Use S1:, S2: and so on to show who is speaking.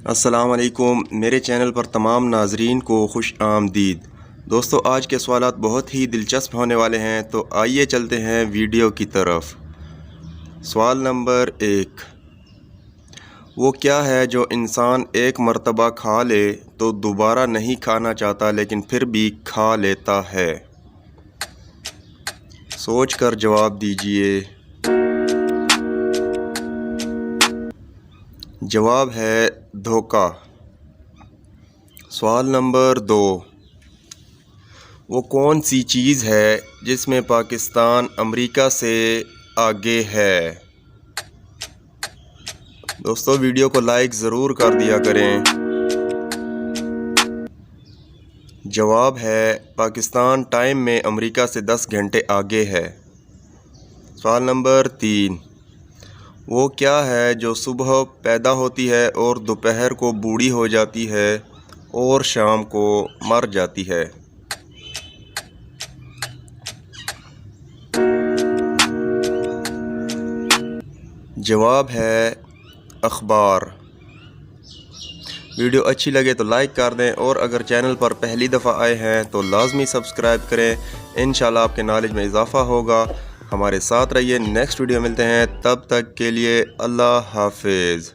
S1: السلام علیکم، میرے چینل پر تمام ناظرین کو خوش آمدید۔ دوستو، آج کے سوالات بہت ہی دلچسپ ہونے والے ہیں، تو آئیے چلتے ہیں ویڈیو کی طرف۔ سوال نمبر 1، وہ کیا ہے جو انسان ایک مرتبہ کھا لے تو دوبارہ نہیں کھانا چاہتا لیکن پھر بھی کھا لیتا ہے؟ سوچ کر جواب دیجئے۔ جواب ہے دھوکہ۔ سوال نمبر 2، وہ کون سی چیز ہے جس میں پاکستان امریکہ سے آگے ہے؟ دوستو، ویڈیو کو لائک ضرور کر دیا کریں۔ جواب ہے پاکستان ٹائم میں امریکہ سے 10 گھنٹے آگے ہے۔ سوال نمبر 3، وہ کیا ہے جو صبح پیدا ہوتی ہے اور دوپہر کو بوڑھی ہو جاتی ہے اور شام کو مر جاتی ہے؟ جواب ہے اخبار۔ ویڈیو اچھی لگے تو لائک کر دیں، اور اگر چینل پر پہلی دفعہ آئے ہیں تو لازمی سبسکرائب کریں۔ انشاءاللہ آپ کے نالج میں اضافہ ہوگا۔ ہمارے ساتھ رہیے، نیکسٹ ویڈیو ملتے ہیں، تب تک کے لیے اللہ حافظ۔